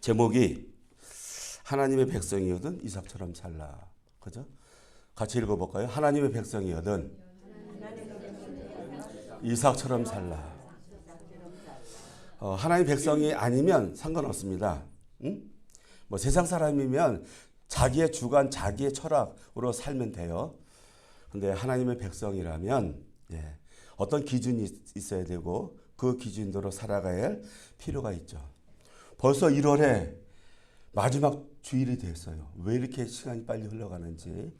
제목이 하나님의 백성이거든 이삭처럼 살라. 그죠? 같이 읽어볼까요? 하나님의 백성이거든 이삭처럼 살라. 하나님 백성이 아니면 상관없습니다. 응? 뭐 세상 사람이면 자기의 주관, 자기의 철학으로 살면 돼요. 근데 하나님의 백성이라면 어떤 기준이 있어야 되고 그 기준대로 살아가야 할 필요가 있죠. 벌써 1월에 마지막 주일이 됐어요. 왜 이렇게 시간이 빨리 흘러가는지.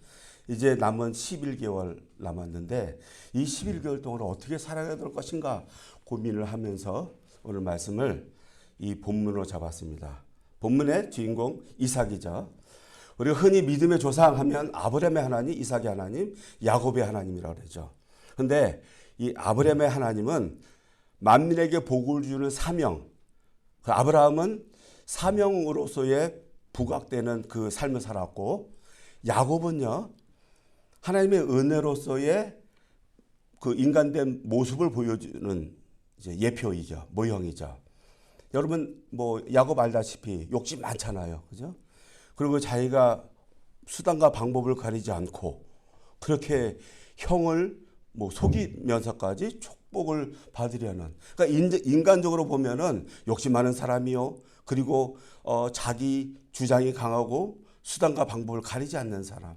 이제 남은 11개월 남았는데 이 11개월 동안 어떻게 살아가야 될 것인가 고민을 하면서 오늘 말씀을 이 본문으로 잡았습니다. 본문의 주인공 이삭이죠. 우리가 흔히 믿음의 조상 하면 아브라함의 하나님, 이삭의 하나님, 야곱의 하나님이라고 그러죠. 그런데 이 아브라함의 하나님은 만민에게 복을 주는 사명, 그 아브라함은 사명으로서의 부각되는 그 삶을 살았고, 야곱은요 하나님의 은혜로서의 그 인간된 모습을 보여주는 이제 예표이죠, 모형이죠. 여러분 뭐 야곱 알다시피 욕심 많잖아요, 그죠? 그리고 자기가 수단과 방법을 가리지 않고 그렇게 형을 뭐 속이면서까지 축복을 받으려는, 그러니까 인간적으로 보면은 욕심 많은 사람이요. 그리고 자기 주장이 강하고 수단과 방법을 가리지 않는 사람.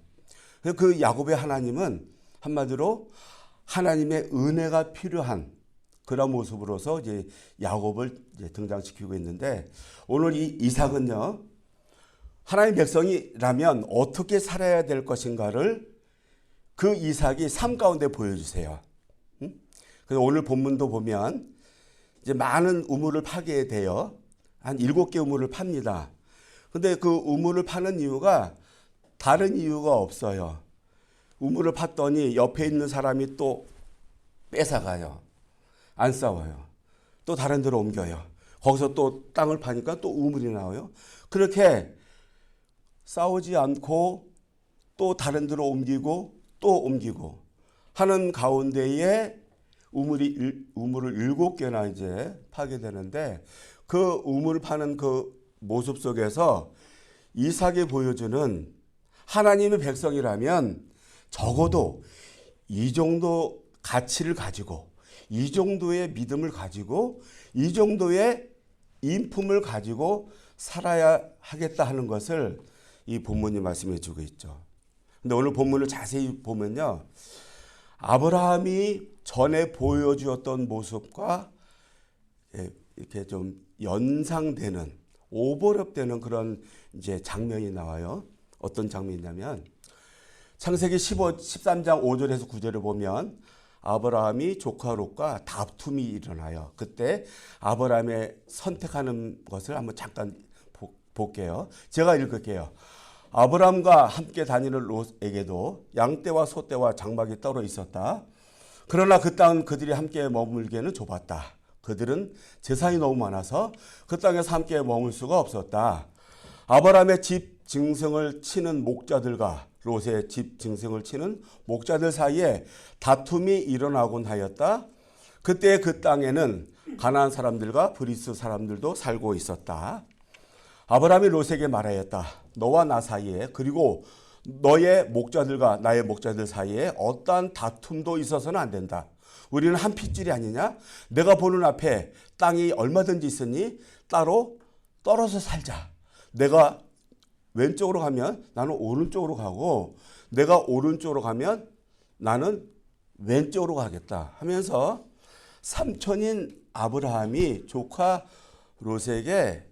그 야곱의 하나님은 한마디로 하나님의 은혜가 필요한 그런 모습으로서 이제 야곱을 이제 등장시키고 있는데, 오늘 이 이삭은요 하나님 백성이라면 어떻게 살아야 될 것인가를 그 이삭이 삶 가운데 보여주세요. 그래서 오늘 본문도 보면 이제 많은 우물을 파게 돼요. 한 7개 우물을 팝니다. 근데 그 우물을 파는 이유가 다른 이유가 없어요. 우물을 팠더니 옆에 있는 사람이 또 뺏어가요. 안 싸워요. 또 다른 데로 옮겨요. 거기서 또 땅을 파니까 또 우물이 나와요. 그렇게 싸우지 않고 또 다른 데로 옮기고 또 옮기고 하는 가운데에 우물을 7개나 이제 파게 되는데, 그 우물을 파는 그 모습 속에서 이삭이 보여주는 하나님의 백성이라면 적어도 이 정도 가치를 가지고, 이 정도의 믿음을 가지고, 이 정도의 인품을 가지고 살아야 하겠다 하는 것을 이 본문이 말씀해 주고 있죠. 근데 오늘 본문을 자세히 보면요, 아브라함이 전에 보여주었던 모습과 이렇게 좀 연상되는, 오버랩되는 그런 이제 장면이 나와요. 어떤 장면이냐면 창세기 13장 5절에서 9절을 보면 아브라함이 조카 롯과 다툼이 일어나요. 그때 아브라함의 선택하는 것을 한번 잠깐 볼게요. 제가 읽을게요. 아브라함과 함께 다니는 롯에게도 양떼와 소떼와 장막이 따로 있었다. 그러나 그 땅은 그들이 함께 머물기에는 좁았다. 그들은 재산이 너무 많아서 그 땅에서 함께 머물 수가 없었다. 아브라함의 집 증성을 치는 목자들과 롯의 집 증성을 치는 목자들 사이에 다툼이 일어나곤 하였다. 그때 그 땅에는 가나안 사람들과 브리스 사람들도 살고 있었다. 아브라함이 롯에게 말하였다. 너와 나 사이에, 그리고 너의 목자들과 나의 목자들 사이에 어떠한 다툼도 있어서는 안 된다. 우리는 한 핏줄이 아니냐? 내가 보는 앞에 땅이 얼마든지 있으니 따로 떨어져 살자. 내가 왼쪽으로 가면 나는 오른쪽으로 가고, 내가 오른쪽으로 가면 나는 왼쪽으로 가겠다 하면서 삼촌인 아브라함이 조카 롯에게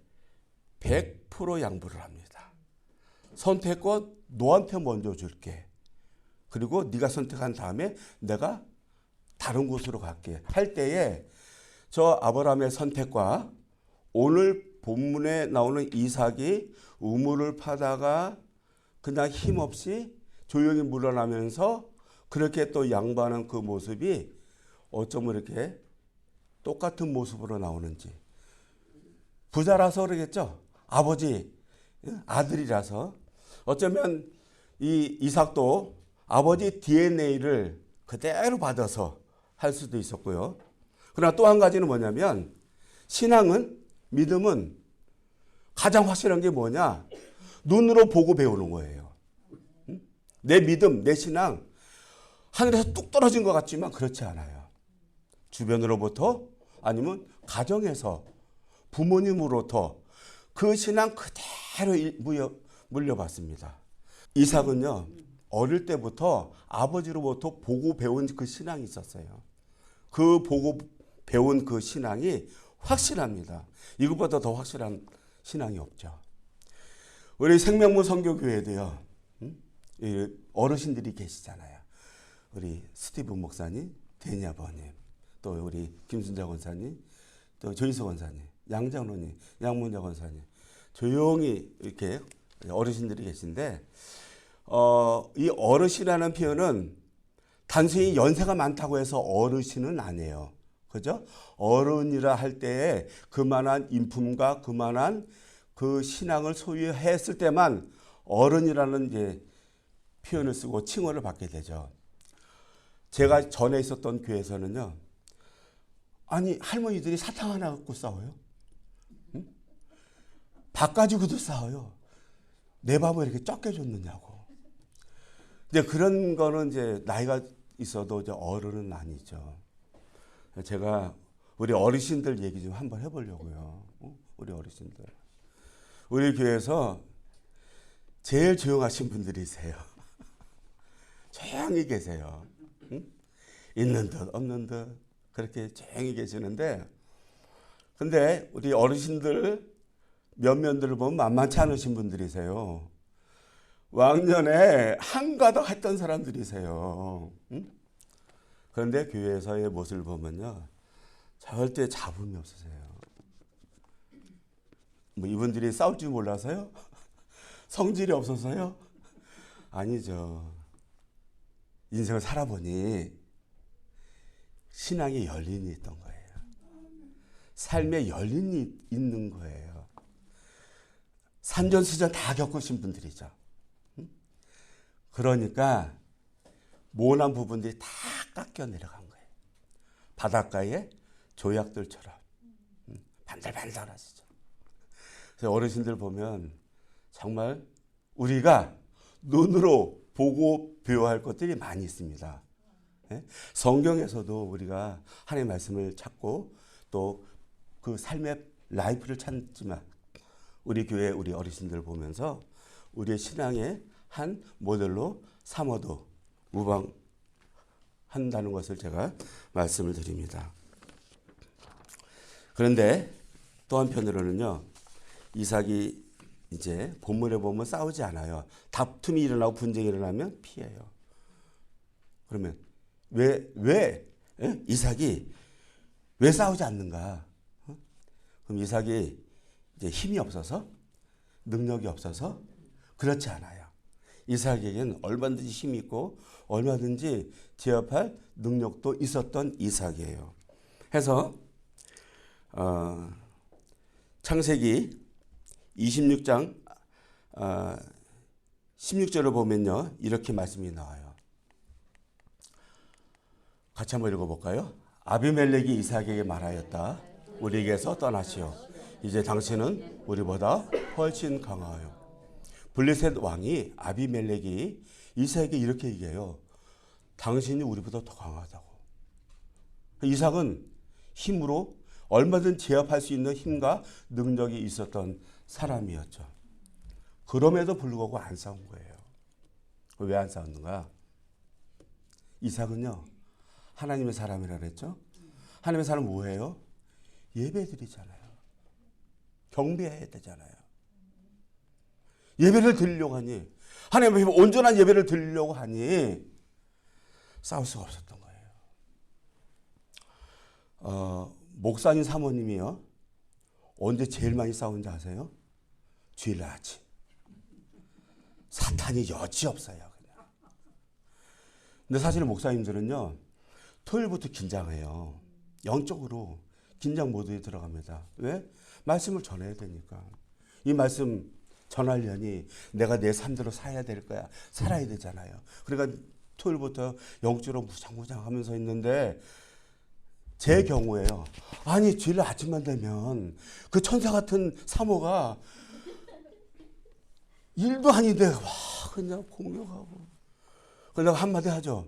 100% 양보를 합니다. 선택권 너한테 먼저 줄게. 그리고 네가 선택한 다음에 내가 다른 곳으로 갈게 할 때에, 저 아브라함의 선택과 오늘 본문에 나오는 이삭이 우물을 파다가 그냥 힘없이 조용히 물러나면서 그렇게 또 양보하는 그 모습이 어쩌면 이렇게 똑같은 모습으로 나오는지. 부자라서 그러겠죠. 아버지, 아들이라서. 어쩌면 이 이삭도 아버지 DNA를 그대로 받아서 할 수도 있었고요. 그러나 또 한 가지는 뭐냐면, 신앙은, 믿음은 가장 확실한 게 뭐냐? 눈으로 보고 배우는 거예요. 내 믿음, 내 신앙 하늘에서 뚝 떨어진 것 같지만 그렇지 않아요. 주변으로부터 아니면 가정에서 부모님으로부터 그 신앙 그대로 물려받습니다. 이삭은요, 어릴 때부터 아버지로부터 보고 배운 그 신앙이 있었어요. 그 보고 배운 그 신앙이 확실합니다. 이것보다 더 확실한 신앙이 없죠. 우리 생명문 선교교회도요, 어르신들이 계시잖아요. 우리 스티븐 목사님, 데니 아버님, 또 우리 김순자 권사님, 또 조희수 권사님, 양장로님, 양문자 권사님, 조용히 이렇게 어르신들이 계신데, 이 어르신이라는 표현은 단순히 연세가 많다고 해서 어르신은 아니에요. 그죠? 어른이라 할 때에 그만한 인품과 그만한 그 신앙을 소유했을 때만 어른이라는 이제 표현을 쓰고 칭호를 받게 되죠. 제가 전에 있었던 교회에서는요, 아니 할머니들이 사탕 하나 갖고 싸워요. 응? 밥 가지고도 싸워요. 내 밥을 이렇게 적게 줬느냐고. 근데 그런 거는 이제 나이가 있어도 이제 어른은 아니죠. 제가 우리 어르신들 얘기 좀 한번 해보려고요. 우리 어르신들. 우리 교회에서 제일 조용하신 분들이세요. 조용히 계세요. 응? 있는 듯 없는 듯 그렇게 조용히 계시는데, 근데 우리 어르신들 몇몇들을 보면 만만치 않으신 분들이세요. 왕년에 한가득 했던 사람들이세요. 응? 그런데 교회에서의 모습을 보면요, 절대 잡음이 없으세요. 뭐 이분들이 싸울 줄 몰라서요? 성질이 없어서요? 아니죠. 인생을 살아보니 신앙에 열린이 있던 거예요. 삶에 열린이 있는 거예요. 산전수전 다 겪으신 분들이죠. 그러니까 모난 부분들이 다 깎여 내려간 거예요. 바닷가의 조약들처럼 반들반들하시죠. 그래서 어르신들 보면 정말 우리가 눈으로 보고 배워야 할 것들이 많이 있습니다. 성경에서도 우리가 하나님의 말씀을 찾고 또 그 삶의 라이프를 찾지만 우리 교회 우리 어르신들 보면서 우리의 신앙의 한 모델로 삼어도 무방한다는 것을 제가 말씀을 드립니다. 그런데 또 한편으로는요, 이삭이 이제 본문에 보면 싸우지 않아요. 다툼이 일어나고 분쟁이 일어나면 피해요. 그러면 왜 이삭이 왜 싸우지 않는가? 그럼 이삭이 이제 힘이 없어서, 능력이 없어서? 그렇지 않아요. 이삭에게는 얼마든지 힘이 있고 얼마든지 제압할 능력도 있었던 이삭이에요. 해서 창세기 26장 16절을 보면요, 이렇게 말씀이 나와요. 같이 한번 읽어볼까요? 아비멜렉이 이삭에게 말하였다. 우리에게서 떠나시오. 이제 당신은 우리보다 훨씬 강하여. 블레셋 왕이 아비멜렉이 이삭에게 이렇게 얘기해요. 당신이 우리보다 더 강하다고. 이삭은 힘으로 얼마든 제압할 수 있는 힘과 능력이 있었던 사람이었죠. 그럼에도 불구하고 안 싸운 거예요. 왜 안 싸웠는가? 이삭은요, 하나님의 사람이라 그랬죠. 하나님의 사람 뭐예요? 예배 드리잖아요. 경배해야 되잖아요. 예배를 드리려고 하니, 하나님의 온전한 예배를 드리려고 하니 싸울 수가 없었던 거예요. 목사님 사모님이요, 언제 제일 많이 싸운지 아세요? 주일 아침. 사탄이 여지없어요. 그냥. 근데 사실 목사님들은요, 토요일부터 긴장해요. 영적으로 긴장 모드에 들어갑니다. 왜? 말씀을 전해야 되니까. 이 말씀 전하려니 내가 내 삶대로 살아야 될 거야. 살아야 되잖아요. 그러니까 토요일부터 영적으로 무장무장 하면서 있는데, 제 경우에요. 아니, 주일 아침만 되면 그 천사 같은 사모가 일도 아닌데 와 그냥 공격하고. 그래서 내가 한마디 하죠.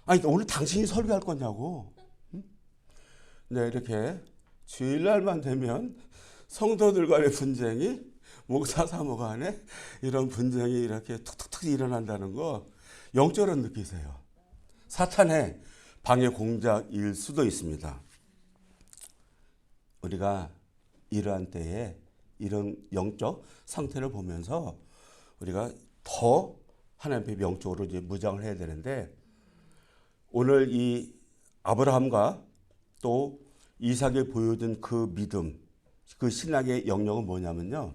아니 오늘 당신이 설교할 거냐고. 응? 네, 이렇게 주일날만 되면 성도들 간의 분쟁이 목사 사모 간에 이런 분쟁이 이렇게 툭툭툭 일어난다는 거 영적으로 느끼세요. 사탄의 방해 공작일 수도 있습니다. 우리가 이러한 때에 이런 영적 상태를 보면서 우리가 더 하나님 앞에 영적으로 이제 무장을 해야 되는데, 오늘 이 아브라함과 또 이삭이 보여준 그 믿음, 그 신앙의 영역은 뭐냐면요,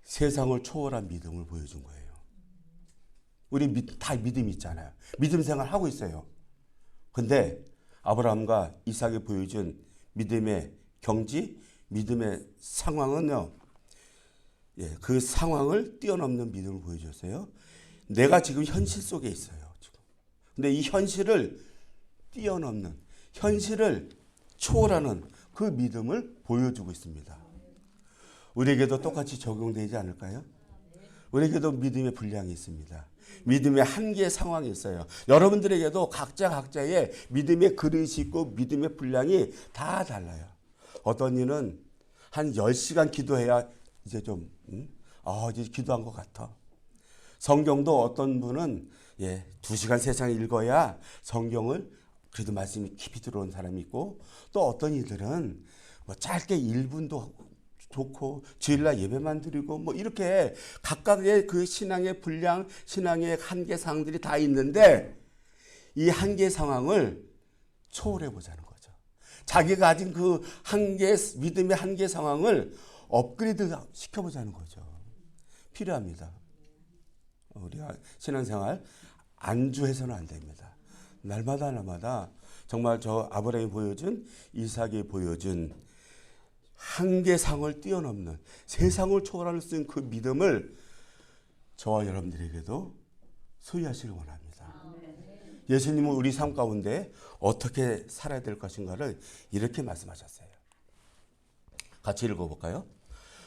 세상을 초월한 믿음을 보여준 거예요. 우리 다 믿음이 있잖아요. 믿음 생활 하고 있어요. 근데 아브라함과 이삭이 보여준 믿음의 경지, 믿음의 상황은요, 그 상황을 뛰어넘는 믿음을 보여줬어요. 내가 지금 현실 속에 있어요. 지금. 근데 이 현실을 뛰어넘는, 현실을 초월하는 그 믿음을 보여주고 있습니다. 우리에게도 똑같이 적용되지 않을까요? 우리에게도 믿음의 분량이 있습니다. 믿음의 한계 상황이 있어요. 여러분들에게도 각자의 믿음의 그릇이 있고 믿음의 분량이 다 달라요. 어떤 이는 한 10시간 기도해야 이제 좀 이제 기도한 것 같아. 성경도 어떤 분은 2시간 3시간 읽어야 성경을 그래도 말씀이 깊이 들어온 사람이 있고, 또 어떤 이들은 뭐 짧게 1분도 좋고 주일날 예배만 드리고 뭐 이렇게 각각의 그 신앙의 분량, 신앙의 한계 상황들이 다 있는데, 이 한계 상황을 초월해 보자는 거죠. 자기가 가진 그 한계, 믿음의 한계 상황을 업그레이드 시켜보자는 거죠. 필요합니다. 우리가 신앙생활 안주해서는 안 됩니다. 날마다 정말 저 아브라함이 보여준, 이삭이 보여준 한계상을 뛰어넘는, 세상을 초월할 수 있는 그 믿음을 저와 여러분들에게도 소유하시길 원합니다. 예수님은 우리 삶 가운데 어떻게 살아야 될 것인가를 이렇게 말씀하셨어요. 같이 읽어볼까요?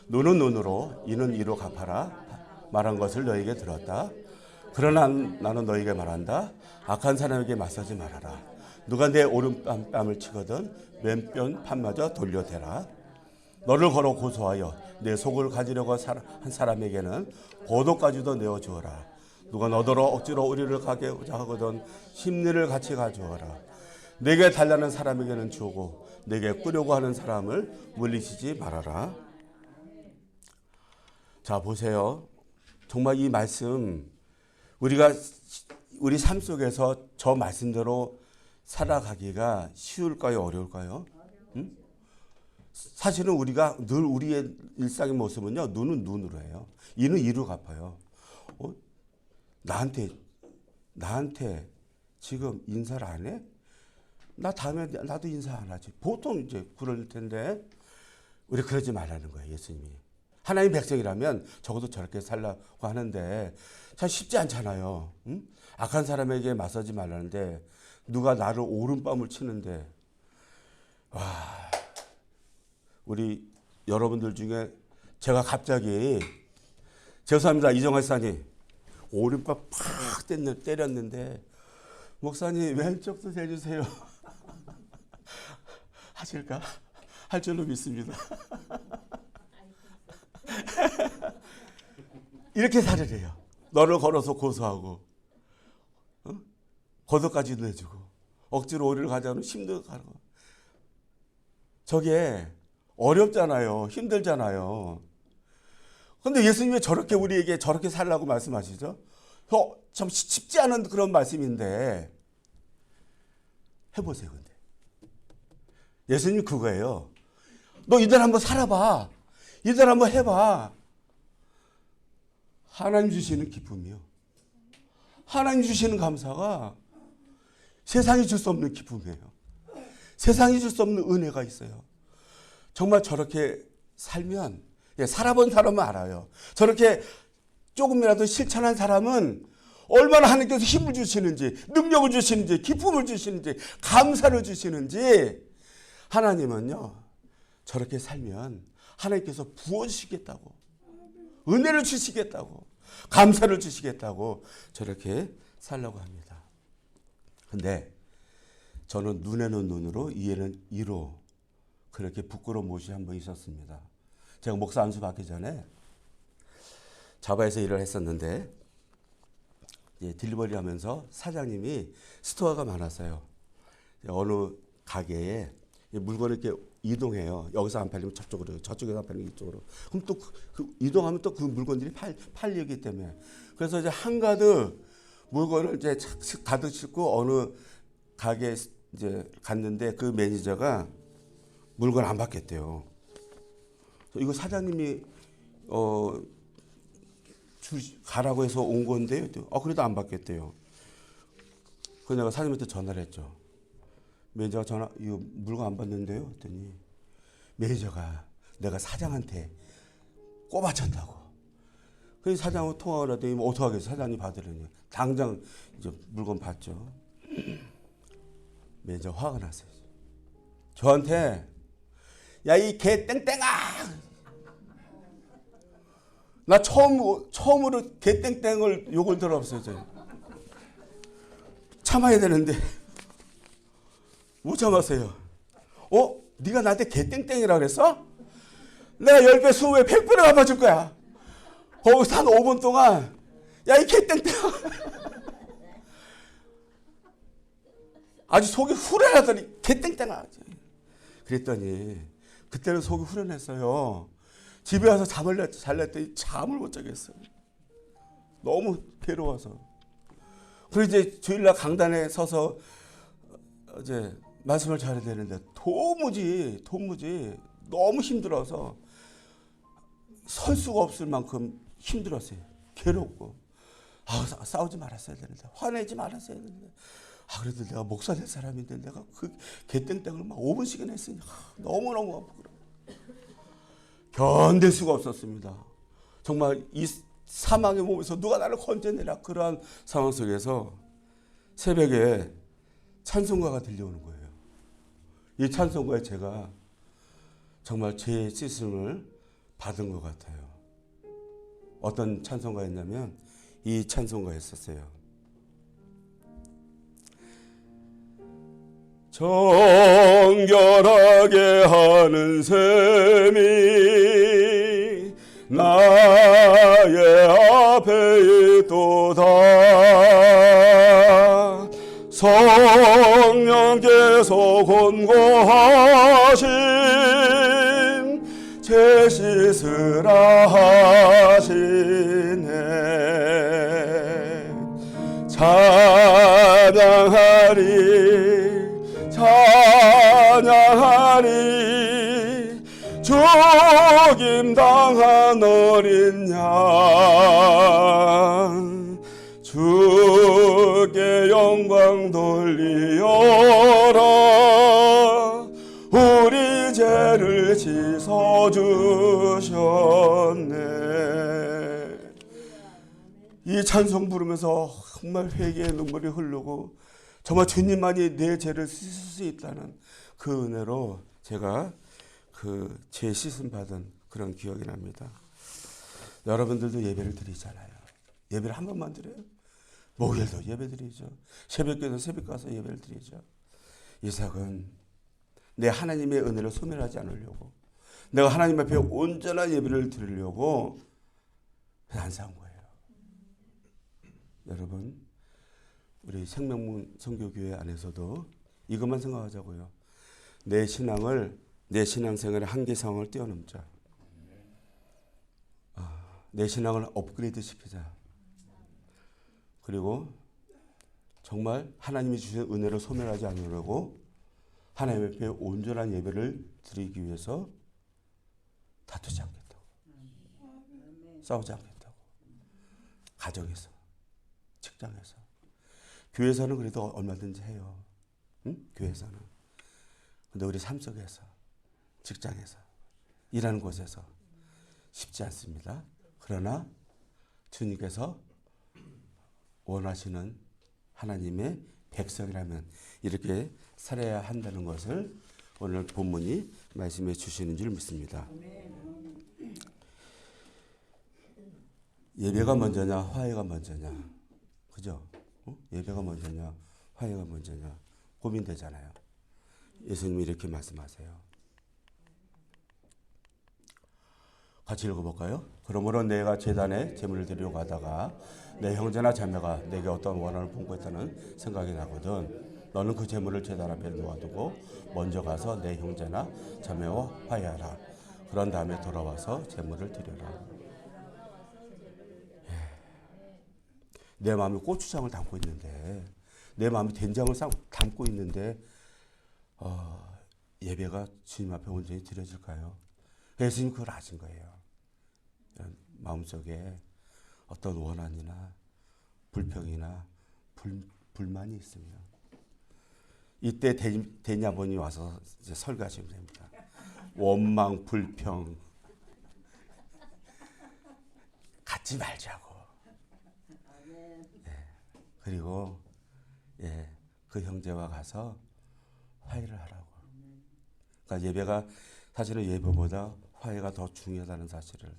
눈은 눈으로, 이는 이로 갚아라. 말한 것을 너에게 들었다. 그러나 나는 너에게 말한다. 악한 사람에게 맞서지 말아라. 누가 내 오른뺨을 치거든 왼편 판마저 돌려대라. 너를 걸어 고소하여 내 속을 가지려고 한 사람에게는 고도까지도 내어주어라. 누가 너더러 억지로 우리를 가게 하거든 심리를 같이 가져오라. 내게 달라는 사람에게는 주고 내게 꾸려고 하는 사람을 물리치지 말아라. 자, 보세요. 정말 이 말씀, 우리가 우리 삶 속에서 저 말씀대로 살아가기가 쉬울까요? 어려울까요? 응? 사실은 우리가 늘 우리의 일상의 모습은요, 눈은 눈으로 해요. 이는 이로 갚아요. 나한테 지금 인사를 안 해? 나 다음에 나도 인사 안 하지. 보통 이제 그럴 텐데, 우리 그러지 말라는 거예요, 예수님이. 하나님 백성이라면 적어도 저렇게 살라고 하는데 참 쉽지 않잖아요. 응? 악한 사람에게 맞서지 말라는데 누가 나를 오른뺨을 치는데, 우리 여러분들 중에 제가 갑자기, 죄송합니다, 이정환 사님, 오른뺨 팍 때렸는데 목사님 왼쪽도 대주세요. 하실까? 할 줄로 믿습니다. 이렇게 살을 해요. 너를 걸어서 고소하고, 고소까지 내주고, 억지로 오리를 가자면 힘들어 가고. 저게 어렵잖아요. 힘들잖아요. 근데 예수님이 왜 저렇게 우리에게 저렇게 살라고 말씀하시죠? 참 쉽지 않은 그런 말씀인데, 해보세요, 근데. 예수님 그거예요. 너 이대로 한번 살아봐. 이대로 한번 해봐. 하나님 주시는 기쁨이요. 하나님 주시는 감사가 세상이 줄 수 없는 기쁨이에요. 세상이 줄 수 없는 은혜가 있어요. 정말 저렇게 살면, 살아본 사람은 알아요. 저렇게 조금이라도 실천한 사람은 얼마나 하나님께서 힘을 주시는지, 능력을 주시는지, 기쁨을 주시는지, 감사를 주시는지, 하나님은요, 저렇게 살면 하나님께서 부어주시겠다고, 은혜를 주시겠다고, 감사를 주시겠다고 저렇게 살려고 합니다. 근데 저는 눈에는 눈으로 이에는 이로 그렇게 부끄러운 모습이 한 번 있었습니다. 제가 목사 안수 받기 전에 자바에서 일을 했었는데 딜리버리 하면서 사장님이 스토어가 많았어요. 어느 가게에 물건을 이렇게 이동해요. 여기서 안 팔리면 저쪽으로, 저쪽에서 안 팔리면 이쪽으로. 그럼 또 이동하면 또 그 물건들이 팔리기 때문에. 그래서 이제 한가득 물건을 이제 가득 싣고 어느 가게에 이제 갔는데 그 매니저가 물건 안 받겠대요. 이거 사장님이 가라고 해서 온 건데요. 그래도 안 받겠대요. 그래서 내가 사장님한테 전화를 했죠. 매니저가 이거 물건 안 받는데요. 했더니 매니저가 내가 사장한테 꼬박쳤다고. 그래서 사장하고 통화를 하더니 어떻게 하겠어. 사장님 받으려니. 당장 이제 물건 받죠. 매니저 화가 났어요. 저한테 야, 이 개 땡땡아! 나 처음으로 개 땡땡을 욕을 들어봤어요. 참아야 되는데 못 참았어요. 네가 나한테 개 땡땡이라 그랬어? 내가 10배, 20배, 100배를 갚아줄 거야. 거기서 한 5분 동안 야, 이 개 땡땡! 아주 속이 후련하더니 개 땡땡아! 그랬더니 그때는 속이 후련했어요. 집에 와서 잠을 잘랬더니 잠을 못 자겠어요. 너무 괴로워서. 그리고 이제 주일날 강단에 서서 이제 말씀을 잘해야 되는데 도무지 너무 힘들어서 설 수가 없을 만큼 힘들었어요. 괴롭고. 싸우지 말았어야 되는데, 화내지 말았어야 되는데. 그래도 내가 목사 될 사람인데 내가 그 개땡땡을 막 5분씩이나 했으니 너무너무 아프고 견딜 수가 없었습니다. 정말 이 사망의 몸에서 누가 나를 건져내라, 그러한 상황 속에서 새벽에 찬송가가 들려오는 거예요. 이 찬송가에 제가 정말 죄의 씻음을 받은 것 같아요. 어떤 찬송가였냐면 이 찬송가였었어요. 정결하게 하는 셈이 나의 앞에 있도다. 성령께서 권고하신 죄 씻으라 하시네. 찬양하리 죽임당한 어린 양 주께 영광 돌리어라. 우리 죄를 씻어주셨네. 이 찬송 부르면서 정말 회개의 눈물이 흐르고 정말 주님만이 내 죄를 씻을 수 있다는 그 은혜로 제가 그 죄 씻음 받은 그런 기억이 납니다. 여러분들도 예배를 드리잖아요. 예배를 한 번만 드려요? 목요일도 예배 드리죠. 새벽에도 새벽 가서 예배를 드리죠. 이삭은 내 하나님의 은혜를 소멸하지 않으려고, 내가 하나님 앞에 온전한 예배를 드리려고 안 싸운 거예요. 여러분, 우리 생명문 선교교회 안에서도 이것만 생각하자고요. 내 신앙생활의 한계 상황을 뛰어넘자. 내 신앙을 업그레이드 시키자. 그리고 정말 하나님이 주신 은혜를 소멸하지 않으려고 하나님 앞에 온전한 예배를 드리기 위해서 다투지 않겠다고, 싸우지 않겠다고. 가정에서, 직장에서, 교회에서는 그래도 얼마든지 해요. 응? 교회에서는. 근데 우리 삶 속에서, 직장에서, 일하는 곳에서 쉽지 않습니다. 그러나 주님께서 원하시는 하나님의 백성이라면 이렇게 살아야 한다는 것을 오늘 본문이 말씀해 주시는 줄 믿습니다. 예배가 먼저냐 화해가 먼저냐, 그죠? 예배가 먼저냐 화해가 먼저냐 고민되잖아요. 예수님이 이렇게 말씀하세요. 같이 읽어볼까요? 그러므로 내가 제단에 제물을 드리러 가다가 내 형제나 자매가 내게 어떤 원한을 분고했다는 생각이 나거든. 너는 그 제물을 제단 앞에 놓아두고 먼저 가서 내 형제나 자매와 화해하라. 그런 다음에 돌아와서 제물을 드려라. 내 마음이 고추장을 담고 있는데, 내 마음이 된장을 담고 있는데 예배가 주님 앞에 온전히 드려질까요? 예수님 그걸 아신 거예요. 마음속에 어떤 원한이나 불평이나 불만이 있으면 이때 대냐본이 와서 이제 설교하시면 됩니다. 원망, 불평 갖지 말자고. 그리고 그 형제와 가서 화해를 하라고. 그러니까 예배가 사실은 예배보다 화해가 더 중요하다는 사실을,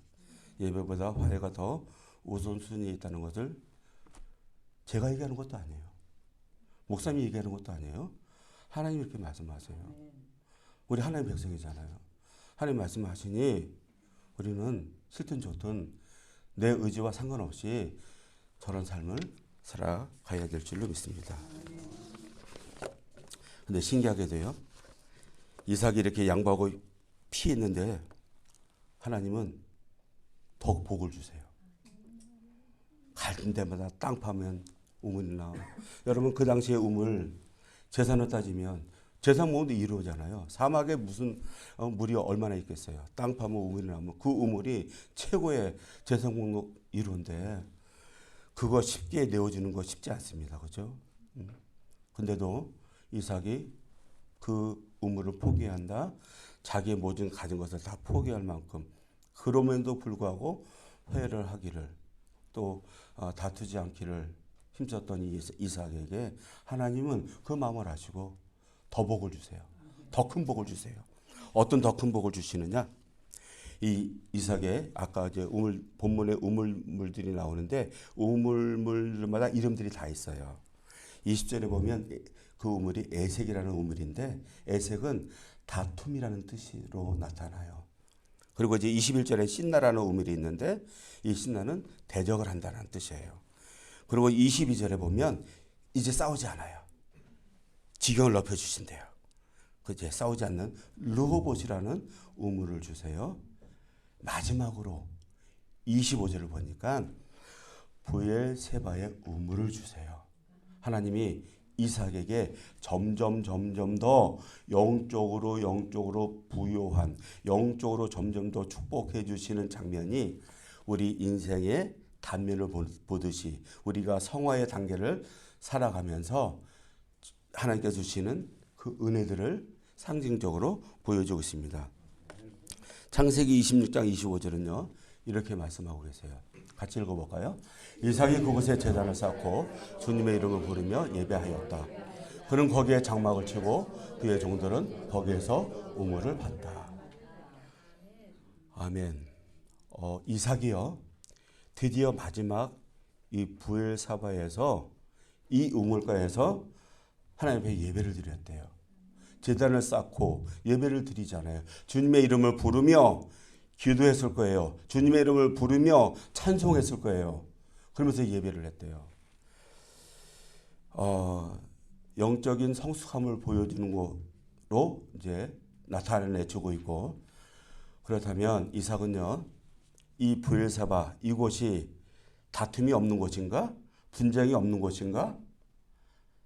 예배보다 화해가 더 우선순위에 있다는 것을 제가 얘기하는 것도 아니에요. 목사님이 얘기하는 것도 아니에요. 하나님이 이렇게 말씀하세요. 우리 하나님 백성이잖아요. 하나님 말씀하시니 우리는 싫든 좋든 내 의지와 상관없이 저런 삶을 살아가야 될 줄로 믿습니다. 근데 신기하게도요, 이삭이 이렇게 양보하고 피했는데 하나님은 더 복을 주세요. 갈 때마다 땅 파면 우물이 나와. 여러분 그 당시에 우물, 재산을 따지면 재산 모음도 1호잖아요. 사막에 무슨 물이 얼마나 있겠어요. 땅 파면 우물이 나오면 그 우물이 최고의 재산 목록 1호인데 그거 쉽게 내어주는 거 쉽지 않습니다. 그죠? 근데도 이삭이 그 우물을 포기한다. 자기의 모든 가진 것을 다 포기할 만큼, 그럼에도 불구하고 회개를 하기를, 또 다투지 않기를 힘썼던 이삭에게 하나님은 그 마음을 아시고 더 복을 주세요. 더 큰 복을 주세요. 어떤 더 큰 복을 주시느냐? 이 이삭의 아까 이제 본문에 우물물들이 나오는데 우물물마다 이름들이 다 있어요. 20절에 보면 그 우물이 에색이라는 우물인데 에색은 다툼이라는 뜻으로 나타나요. 그리고 이제 21절에 신나라는 우물이 있는데 이 신나는 대적을 한다는 뜻이에요. 그리고 22절에 보면 이제 싸우지 않아요. 지경을 넓혀주신대요. 이제 싸우지 않는 르호봇이라는 우물을 주세요. 마지막으로 25절을 보니까 브엘세바의 우물을 주세요. 하나님이 이삭에게 점점 더 영적으로 부요한, 영적으로 점점 더 축복해 주시는 장면이 우리 인생의 단면을 보듯이 우리가 성화의 단계를 살아가면서 하나님께서 주시는 그 은혜들을 상징적으로 보여주고 있습니다. 창세기 26장 25절은요 이렇게 말씀하고 계세요. 같이 읽어볼까요? 이삭이 그곳에 제단을 쌓고 주님의 이름을 부르며 예배하였다. 그는 거기에 장막을 치고 그의 종들은 거기에서 우물을 봤다. 아멘. 이삭이요 드디어 마지막 이 브엘사바에서 이 우물가에서 하나님 앞에 예배를 드렸대요. 제단을 쌓고 예배를 드리잖아요. 주님의 이름을 부르며 기도했을 거예요. 주님의 이름을 부르며 찬송했을 거예요. 그러면서 예배를 했대요. 영적인 성숙함을 보여주는 거로 이제 나타내주고 있고, 그렇다면 이삭은요, 이 브엘사바 이곳이 다툼이 없는 곳인가? 분쟁이 없는 곳인가?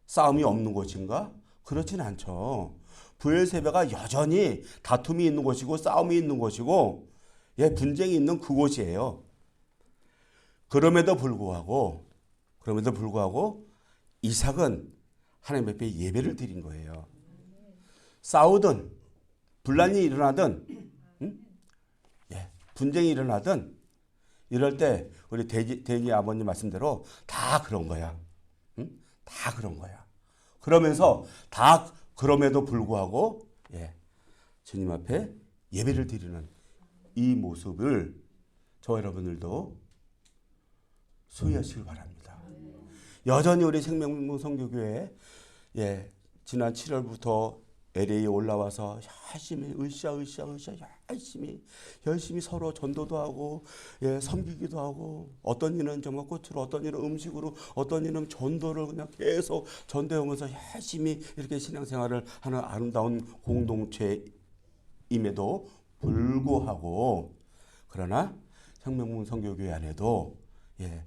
싸움이 없는 곳인가? 그렇진 않죠. 브엘세바가 여전히 다툼이 있는 곳이고 싸움이 있는 곳이고 분쟁이 있는 그곳이에요. 그럼에도 불구하고 이삭은 하나님 앞에 예배를 드린 거예요. 싸우든 분란이 일어나든 분쟁이 일어나든 이럴 때 우리 대니 아버님 말씀대로 다 그런 거야. 다 그런 거야. 그러면서 다 그럼에도 불구하고 주님 앞에 예배를 드리는 이 모습을 저와 여러분들도 소유하시길 바랍니다. 여전히 우리 생명문 선교교회 지난 7월부터 LA에 올라와서 열심히 열심히 서로 전도도 하고 섬기기도 하고 어떤 이는 정말 꽃으로 어떤 이는 음식으로 어떤 이는 전도를 그냥 계속 전도하면서 열심히 이렇게 신앙생활을 하는 아름다운 공동체임에도 불구하고 그러나 생명문 선교교회 안에도 여러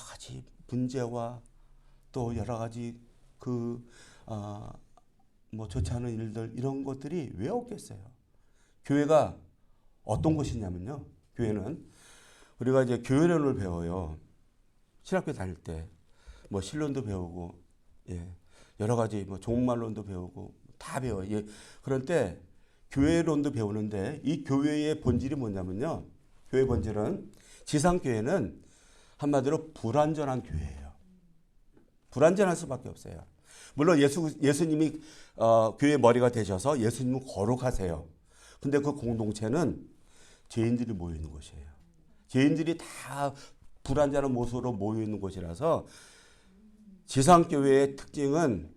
가지 문제와 또 여러 가지 좋지 않은 일들 이런 것들이 왜 없겠어요? 교회가 어떤 곳이냐면요. 교회는 우리가 이제 교회론을 배워요. 신학교 다닐 때 신론도 배우고 여러 가지 종말론도 배우고 다 배워요. 그럴 때 교회론도 배우는데 이 교회의 본질이 뭐냐면요. 교회 본질은 지상교회는 한마디로 불완전한 교회예요. 불완전할 수밖에 없어요. 물론 예수님이 교회의 머리가 되셔서 예수님은 거룩하세요. 근데 그 공동체는 죄인들이 모여 있는 곳이에요. 죄인들이 다 불완전한 모습으로 모여 있는 곳이라서 지상교회의 특징은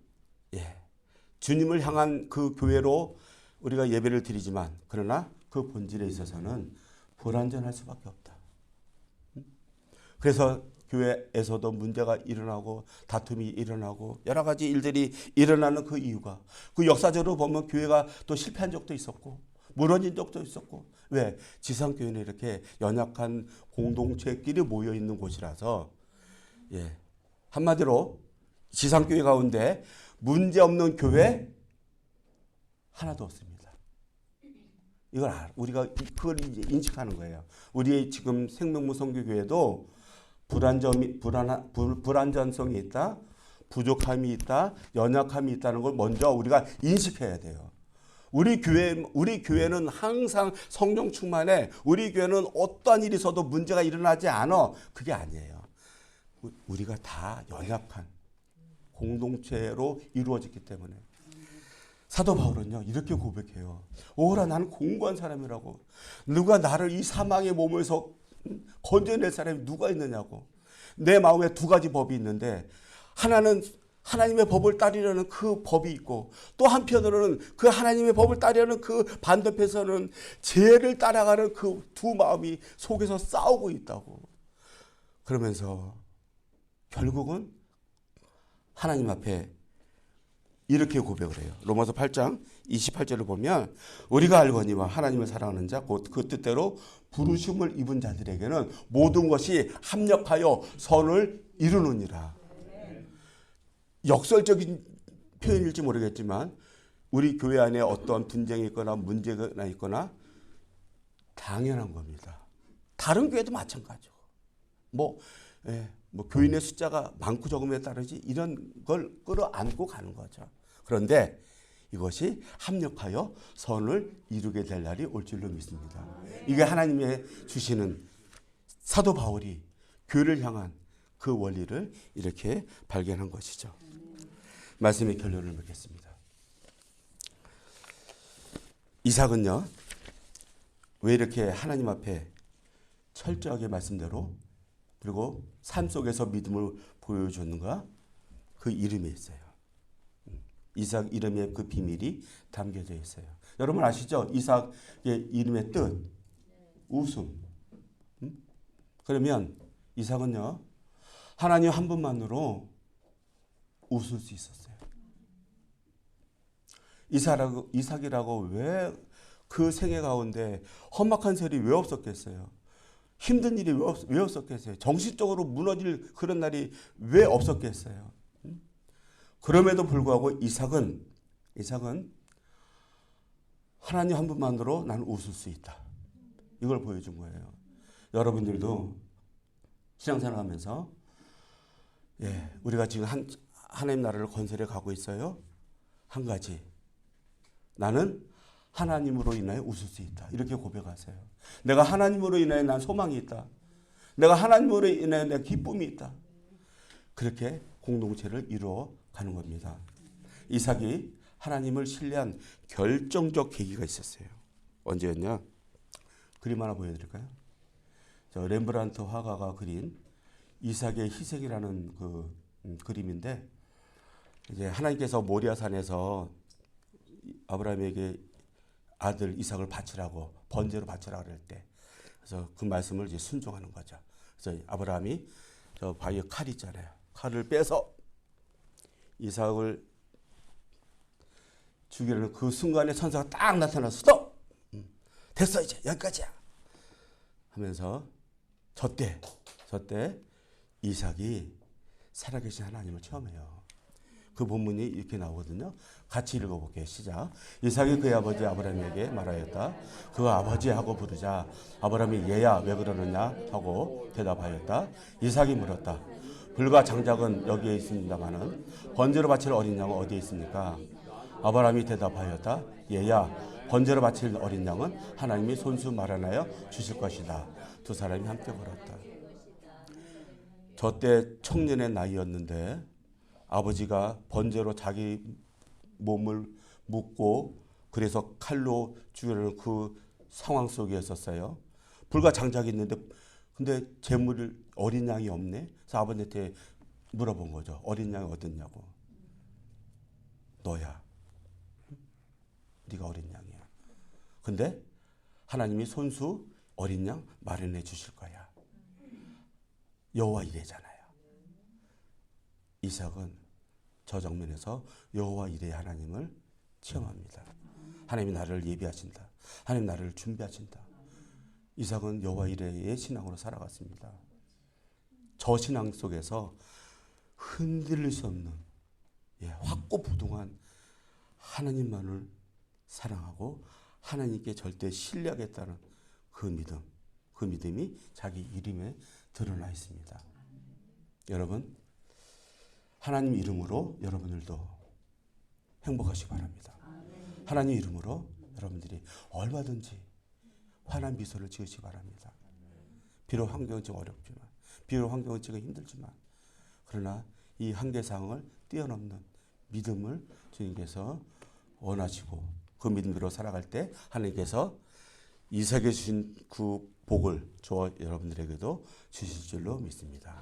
주님을 향한 그 교회로 우리가 예배를 드리지만 그러나 그 본질에 있어서는 불완전할 수밖에 없다. 그래서 교회에서도 문제가 일어나고 다툼이 일어나고 여러 가지 일들이 일어나는 그 이유가 그 역사적으로 보면 교회가 또 실패한 적도 있었고 무너진 적도 있었고 왜? 지상교회는 이렇게 연약한 공동체끼리 모여 있는 곳이라서 한마디로 지상교회 가운데 문제없는 교회 하나도 없습니다. 이걸 우리가 그걸 이제 인식하는 거예요. 우리의 지금 생명문 선교교회도 불완전성이 있다, 부족함이 있다, 연약함이 있다는 걸 먼저 우리가 인식해야 돼요. 우리 교회는 항상 성령 충만해. 우리 교회는 어떠한 일이 있어도 문제가 일어나지 않아. 그게 아니에요. 우리가 다 연약한 공동체로 이루어졌기 때문에. 사도 바울은요 이렇게 고백해요. 오라 나는 공고한 사람이라고. 누가 나를 이 사망의 몸에서 건져낼 사람이 누가 있느냐고. 내 마음에 두 가지 법이 있는데 하나는 하나님의 법을 따르려는 그 법이 있고 또 한편으로는 그 하나님의 법을 따르려는 그 반대편에서는 죄를 따라가는 그 두 마음이 속에서 싸우고 있다고. 그러면서 결국은 하나님 앞에 이렇게 고백을 해요. 로마서 8장 28절을 보면 우리가 알거니와 하나님을 사랑하는 자 곧 그 뜻대로 부르심을 입은 자들에게는 모든 것이 합력하여 선을 이루느니라. 역설적인 표현일지 모르겠지만 우리 교회 안에 어떤 분쟁이 있거나 문제가 있거나 당연한 겁니다. 다른 교회도 마찬가지고 교인의 숫자가 많고 적음에 따르지 이런 걸 끌어안고 가는 거죠. 그런데 이것이 합력하여 선을 이루게 될 날이 올 줄로 믿습니다. 이게 하나님의 주시는 사도 바울이 교회를 향한 그 원리를 이렇게 발견한 것이죠. 말씀의 결론을 맺겠습니다. 이삭은요, 왜 이렇게 하나님 앞에 철저하게 말씀대로 그리고 삶 속에서 믿음을 보여줬는가? 그 이름에 있어요. 이삭 이름에 그 비밀이 담겨져 있어요. 여러분 아시죠? 이삭의 이름의 뜻, 웃음. 그러면 이삭은요, 하나님 한 분만으로 웃을 수 있었어요. 이삭이라고 왜 그 생애 가운데 험악한 세월이 왜 없었겠어요? 힘든 일이 왜 없었겠어요? 정신적으로 무너질 그런 날이 왜 없었겠어요? 그럼에도 불구하고 이삭은 하나님 한 분만으로 나는 웃을 수 있다. 이걸 보여준 거예요. 여러분들도 신앙생활하면서 우리가 지금 하나님 나라를 건설해 가고 있어요. 한 가지, 나는 하나님으로 인하여 웃을 수 있다. 이렇게 고백하세요. 내가 하나님으로 인하여 난 소망이 있다. 내가 하나님으로 인하여 내 기쁨이 있다. 그렇게 공동체를 이루어 가는 겁니다. 이삭이 하나님을 신뢰한 결정적 계기가 있었어요. 언제였냐? 그림 하나 보여드릴까요? 저 렘브란트 화가가 그린 이삭의 희생이라는 그 그림인데 이제 하나님께서 모리아산에서 아브라함에게 아들 이삭을 바치라고 번제로 바치라 그럴 때 그래서 그 말씀을 이제 순종하는 거죠. 그래서 아브라함이 저 바위에 칼 있잖아요. 칼을 빼서 이삭을 죽이려는 그 순간에 천사가 딱 나타나서 스톱! 됐어 이제 여기까지야 하면서 저때 이삭이 살아계신 하나님을 체험해요. 그 본문이 이렇게 나오거든요. 같이 읽어볼게요. 시작. 이삭이 그의 아버지 아브라함에게 말하였다. 그 아버지하고 부르자. 아브라함이 얘야 왜 그러느냐 하고 대답하였다. 이삭이 물었다. 불과 장작은 여기에 있습니다마는 번제로 바칠 어린 양은 어디에 있습니까? 아브라함이 대답하였다. 얘야 번제로 바칠 어린 양은 하나님이 손수 마련하여 주실 것이다. 두 사람이 함께 걸었다. 저때 청년의 나이였는데 아버지가 번제로 자기 몸을 묶고 그래서 칼로 죽이려는 그 상황 속에 있었어요. 불과 장작이 있는데 근데 재물을 어린 양이 없네. 그래서 아버지한테 물어본 거죠. 어린 양이 어딨냐고. 너야. 네가 어린 양이야. 근데 하나님이 손수 어린 양 마련해 주실 거야. 여호와 이레잖아요. 이삭은 저 정면에서 여호와 이레 하나님을 체험합니다. 하나님이 나를 예비하신다. 하나님 나를 준비하신다. 이삭은 여호와 이레의 신앙으로 살아갔습니다. 저 신앙 속에서 흔들릴 수 없는 확고부동한 하나님만을 사랑하고 하나님께 절대 신뢰하겠다는 그 믿음이 자기 이름에 드러나 있습니다. 여러분, 하나님 이름으로 여러분들도 행복하시기 바랍니다. 하나님 이름으로 여러분들이 얼마든지 환한 미소를 지으시기 바랍니다. 비록 환경은 좀 어렵지만, 비록 환경은 지금 힘들지만, 그러나 이 한계상을 뛰어넘는 믿음을 주님께서 원하시고 그 믿음으로 살아갈 때 하나님께서 이삭에 주신 그 복을 저와 여러분들에게도 주실 줄로 믿습니다.